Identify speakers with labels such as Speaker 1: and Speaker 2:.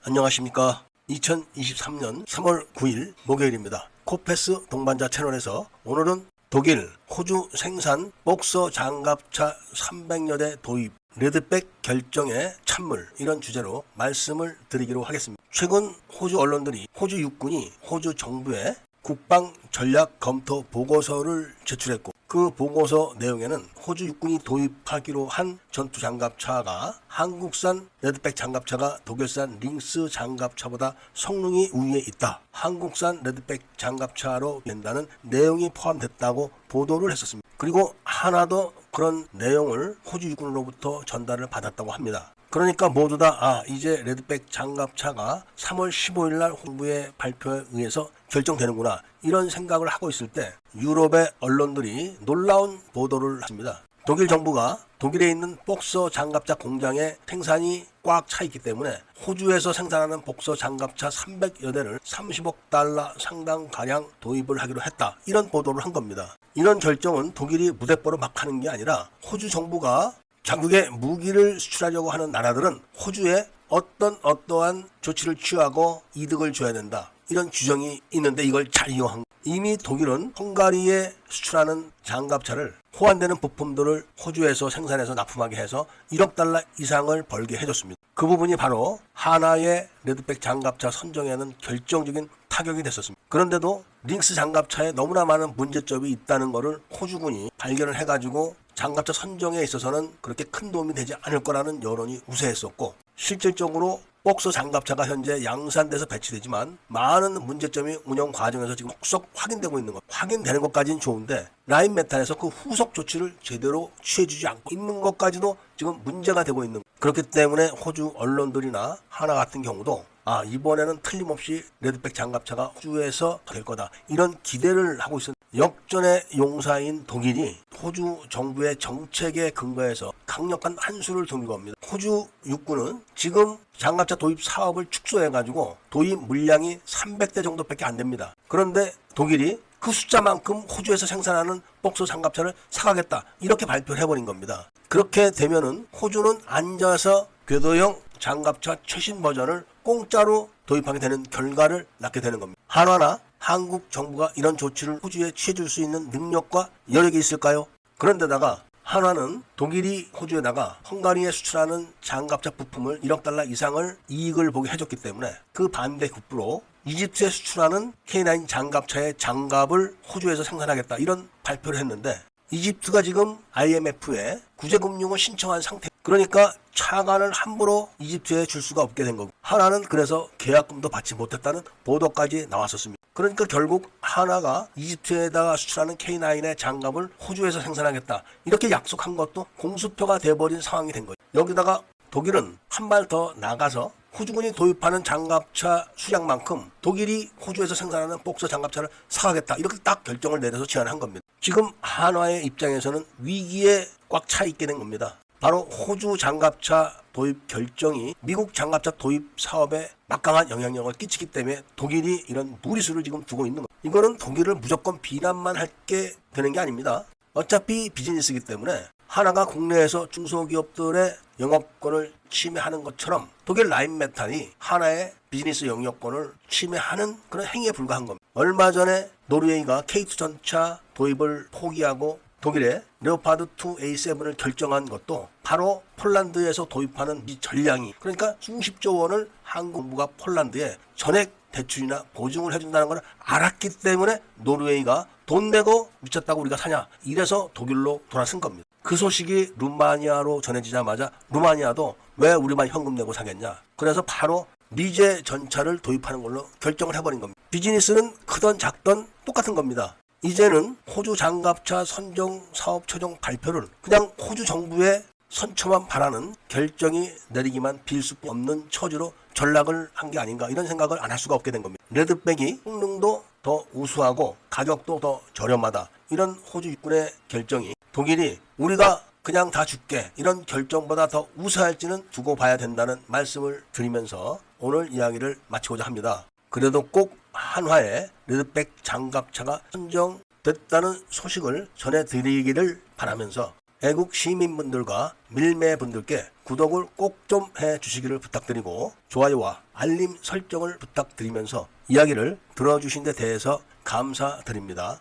Speaker 1: 안녕하십니까. 2023년 3월 9일 목요일입니다. 코페스 동반자 채널에서 오늘은 독일, 호주 생산 복서 장갑차 300여 대 도입, 레드백 결정의 찬물, 이런 주제로 말씀을 드리기로 하겠습니다. 최근 호주 언론들이 호주 육군이 호주 정부에 국방 전략 검토 보고서를 제출했고, 그 보고서 내용에는 호주 육군이 도입하기로 한 전투 장갑차가 한국산 레드백 장갑차가 독일산 링스 장갑차보다 성능이 우위에 있다, 한국산 레드백 장갑차로 된다는 내용이 포함됐다고 보도를 했었습니다. 그리고 하나도 그런 내용을 호주 육군으로부터 전달을 받았다고 합니다. 그러니까 모두 다 이제 레드백 장갑차가 3월 15일 날 홍보의 발표에 의해서 결정되는구나, 이런 생각을 하고 있을 때 유럽의 언론들이 놀라운 보도를 했습니다. 독일 정부가 독일에 있는 복서 장갑차 공장에 생산이 꽉 차 있기 때문에 호주에서 생산하는 복서 장갑차 300여 대를 30억 달러 상당가량 도입을 하기로 했다, 이런 보도를 한 겁니다. 이런 결정은 독일이 무대뽀로 막 하는 게 아니라 호주 정부가 자국에 무기를 수출하려고 하는 나라들은 호주에 어떠한 조치를 취하고 이득을 줘야 된다, 이런 규정이 있는데 이걸 잘 이용한 거예요. 이미 독일은 헝가리에 수출하는 장갑차를 호환되는 부품들을 호주에서 생산해서 납품하게 해서 1억 달러 이상을 벌게 해줬습니다. 그 부분이 바로 하나의 레드백 장갑차 선정에는 결정적인 타격이 됐었습니다. 그런데도 링스 장갑차에 너무나 많은 문제점이 있다는 것을 호주군이 발견을 해가지고 장갑차 선정에 있어서는 그렇게 큰 도움이 되지 않을 거라는 여론이 우세했었고, 실질적으로 복서 장갑차가 현재 양산돼서 배치되지만 많은 문제점이 운영 과정에서 지금 속속 확인되고 있는 것. 확인되는 것까지는 좋은데 라인메탈에서 그 후속 조치를 제대로 취해주지 않고 있는 것까지도 지금 문제가 되고 있는 것. 그렇기 때문에 호주 언론들이나 하나 같은 경우도 이번에는 틀림없이 레드백 장갑차가 호주에서 될 거다, 이런 기대를 하고 있었는데, 역전의 용사인 독일이 호주 정부의 정책에 근거해서 강력한 한 수를 둔 겁니다. 호주 육군은 지금 장갑차 도입 사업을 축소해가지고 도입 물량이 300대 정도밖에 안 됩니다. 그런데 독일이 그 숫자만큼 호주에서 생산하는 복서 장갑차를 사가겠다, 이렇게 발표를 해버린 겁니다. 그렇게 되면은 호주는 앉아서 궤도형 장갑차 최신 버전을 공짜로 도입하게 되는 결과를 낳게 되는 겁니다. 한화나 한국 정부가 이런 조치를 호주에 취해줄 수 있는 능력과 여력이 있을까요? 그런데다가 한화는 독일이 호주에다가 헝가리에 수출하는 장갑차 부품을 1억 달러 이상을 이익을 보게 해줬기 때문에 그 반대 급부로 이집트에 수출하는 K9 장갑차의 장갑을 호주에서 생산하겠다, 이런 발표를 했는데, 이집트가 지금 IMF에 구제금융을 신청한 상태, 그러니까 차관을 함부로 이집트에 줄 수가 없게 된 거고, 하나는 그래서 계약금도 받지 못했다는 보도까지 나왔었습니다. 그러니까 결국 하나가 이집트에다가 수출하는 K9의 장갑을 호주에서 생산하겠다, 이렇게 약속한 것도 공수표가 돼버린 상황이 된 거예요. 여기다가 독일은 한 발 더 나가서 호주군이 도입하는 장갑차 수량만큼 독일이 호주에서 생산하는 복서 장갑차를 사가겠다, 이렇게 딱 결정을 내려서 제안한 겁니다. 지금 한화의 입장에서는 위기에 꽉 차 있게 된 겁니다. 바로 호주 장갑차 도입 결정이 미국 장갑차 도입 사업에 막강한 영향력을 끼치기 때문에 독일이 이런 무리수를 지금 두고 있는 거예요. 이거는 독일을 무조건 비난만 할게 되는 게 아닙니다. 어차피 비즈니스이기 때문에 하나가 국내에서 중소기업들의 영업권을 침해하는 것처럼 독일 라인메탈이 하나의 비즈니스 영역권을 침해하는 그런 행위에 불과한 겁니다. 얼마 전에 노르웨이가 K2 전차 도입을 포기하고 독일의 레오파드 2 A7을 결정한 것도 바로 폴란드에서 도입하는 이 전량이, 그러니까 수십조 원을 한국 정부가 폴란드에 전액 대출이나 보증을 해준다는 걸 알았기 때문에 노르웨이가 돈 내고 미쳤다고 우리가 사냐, 이래서 독일로 돌아선 겁니다. 그 소식이 루마니아로 전해지자마자 루마니아도 왜 우리만 현금 내고 사겠냐, 그래서 바로 미제 전차를 도입하는 걸로 결정을 해버린 겁니다. 비즈니스는 크던 작던 똑같은 겁니다. 이제는 호주 장갑차 선정 사업 최종 발표를 그냥 호주 정부의 선처만 바라는 결정이 내리기만 빌 수 없는 처지로 전락을 한 게 아닌가, 이런 생각을 안 할 수가 없게 된 겁니다. 레드백이 성능도 더 우수하고 가격도 더 저렴하다, 이런 호주 육군의 결정이 독일이 우리가 그냥 다 줄게, 이런 결정보다 더 우수할지는 두고 봐야 된다는 말씀을 드리면서 오늘 이야기를 마치고자 합니다. 그래도 꼭 한화의 레드백 장갑차가 선정됐다는 소식을 전해드리기를 바라면서 애국 시민분들과 밀매분들께 구독을 꼭 좀 해주시기를 부탁드리고 좋아요와 알림 설정을 부탁드리면서 이야기를 들어주신 데 대해서 감사드립니다.